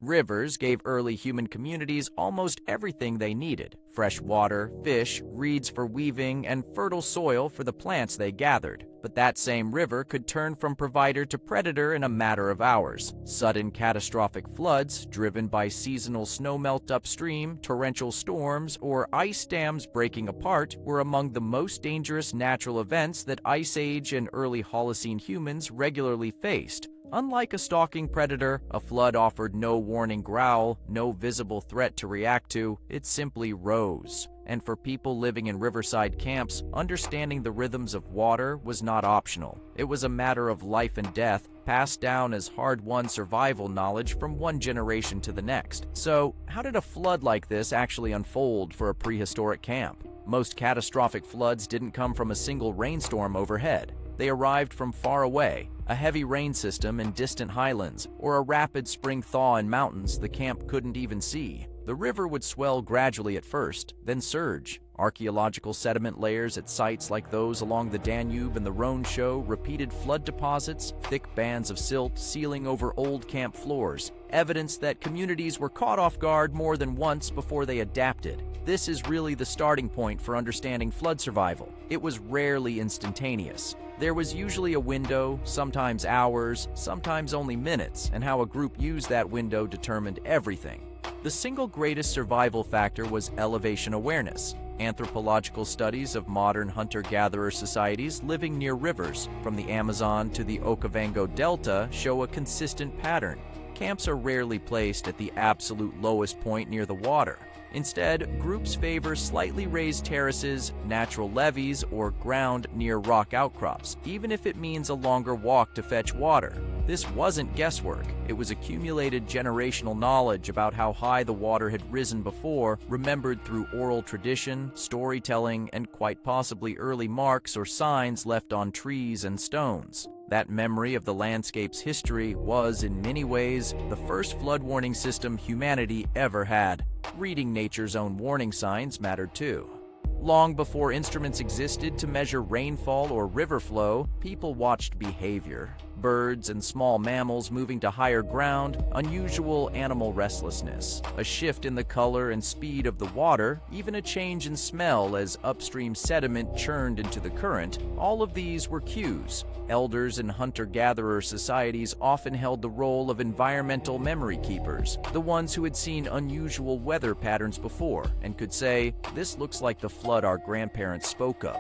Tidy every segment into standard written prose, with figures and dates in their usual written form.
Rivers gave early human communities almost everything they needed: fresh water, fish, reeds for weaving, and fertile soil for the plants they gathered. But that same river could turn from provider to predator in a matter of hours. Sudden catastrophic floods, driven by seasonal snowmelt upstream, torrential storms, or ice dams breaking apart, were among the most dangerous natural events that Ice Age and early Holocene humans regularly faced. Unlike a stalking predator, a flood offered no warning growl, no visible threat to react to. It simply rose. And for people living in riverside camps, understanding the rhythms of water was not optional. It was a matter of life and death, passed down as hard-won survival knowledge from one generation to the next. So, how did a flood like this actually unfold for a prehistoric camp? Most catastrophic floods didn't come from a single rainstorm overhead. They arrived from far away, a heavy rain system in distant highlands, or a rapid spring thaw in mountains the camp couldn't even see. The river would swell gradually at first, then surge. Archaeological sediment layers at sites like those along the Danube and the Rhone show repeated flood deposits, thick bands of silt sealing over old camp floors, evidence that communities were caught off guard more than once before they adapted. This is really the starting point for understanding flood survival. It was rarely instantaneous. There was usually a window, sometimes hours, sometimes only minutes, and how a group used that window determined everything. The single greatest survival factor was elevation awareness. Anthropological studies of modern hunter-gatherer societies living near rivers, from the Amazon to the Okavango Delta, show a consistent pattern. Camps are rarely placed at the absolute lowest point near the water. Instead, groups favor slightly raised terraces, natural levees, or ground near rock outcrops, even if it means a longer walk to fetch water. This wasn't guesswork. It was accumulated generational knowledge about how high the water had risen before, remembered through oral tradition, storytelling, and quite possibly early marks or signs left on trees and stones. That memory of the landscape's history was, in many ways, the first flood warning system humanity ever had. Reading nature's own warning signs mattered too. Long before instruments existed to measure rainfall or river flow, people watched behavior. Birds and small mammals moving to higher ground, unusual animal restlessness, a shift in the color and speed of the water, even a change in smell as upstream sediment churned into the current. All of these were cues. Elders in hunter-gatherer societies often held the role of environmental memory keepers, the ones who had seen unusual weather patterns before and could say, "This looks like the flood our grandparents spoke of."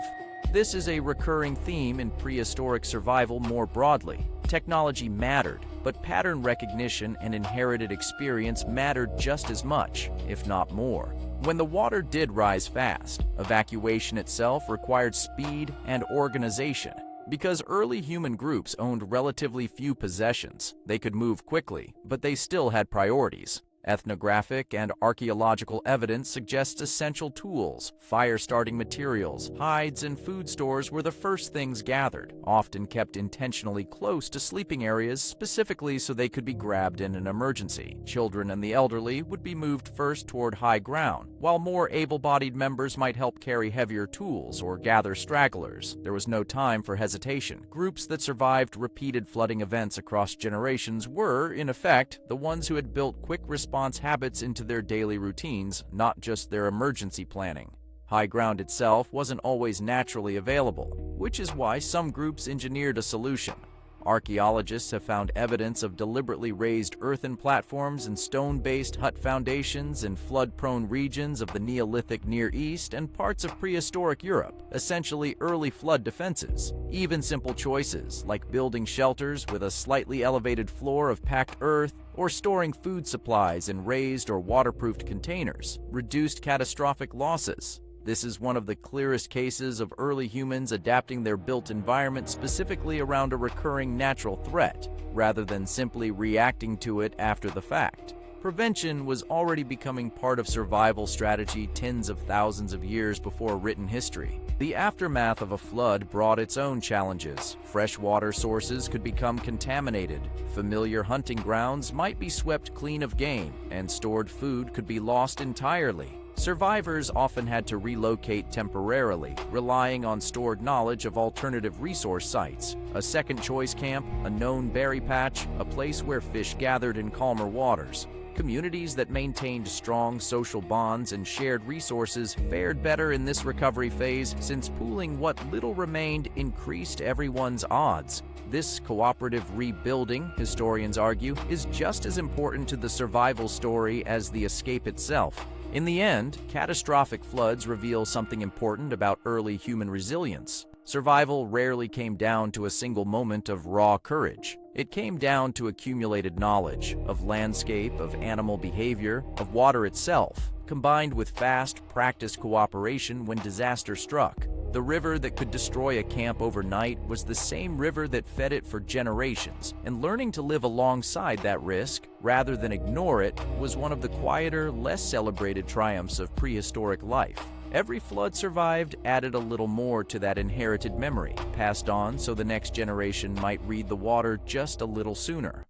This is a recurring theme in prehistoric survival more broadly. Technology mattered, but pattern recognition and inherited experience mattered just as much, if not more. When the water did rise fast, evacuation itself required speed and organization. Because early human groups owned relatively few possessions, they could move quickly, but they still had priorities. Ethnographic and archaeological evidence suggests essential tools, fire-starting materials, hides, and food stores were the first things gathered, often kept intentionally close to sleeping areas specifically so they could be grabbed in an emergency. Children and the elderly would be moved first toward high ground, while more able-bodied members might help carry heavier tools or gather stragglers. There was no time for hesitation. Groups that survived repeated flooding events across generations were, in effect, the ones who had built quick response habits into their daily routines, not just their emergency planning. High ground itself wasn't always naturally available, which is why some groups engineered a solution. Archaeologists have found evidence of deliberately raised earthen platforms and stone-based hut foundations in flood-prone regions of the Neolithic Near East and parts of prehistoric Europe, essentially early flood defenses. Even simple choices, like building shelters with a slightly elevated floor of packed earth or storing food supplies in raised or waterproofed containers, reduced catastrophic losses. This is one of the clearest cases of early humans adapting their built environment specifically around a recurring natural threat, rather than simply reacting to it after the fact. Prevention was already becoming part of survival strategy tens of thousands of years before written history. The aftermath of a flood brought its own challenges. Freshwater sources could become contaminated, familiar hunting grounds might be swept clean of game, and stored food could be lost entirely. Survivors often had to relocate temporarily, relying on stored knowledge of alternative resource sites. A second choice camp, a known berry patch, a place where fish gathered in calmer waters. Communities that maintained strong social bonds and shared resources fared better in this recovery phase since pooling what little remained increased everyone's odds. This cooperative rebuilding, historians argue, is just as important to the survival story as the escape itself. In the end, catastrophic floods reveal something important about early human resilience. Survival rarely came down to a single moment of raw courage. It came down to accumulated knowledge of landscape, of animal behavior, of water itself, combined with fast, practiced cooperation when disaster struck. The river that could destroy a camp overnight was the same river that fed it for generations, and learning to live alongside that risk, rather than ignore it, was one of the quieter, less celebrated triumphs of prehistoric life. Every flood survived added a little more to that inherited memory, passed on so the next generation might read the water just a little sooner.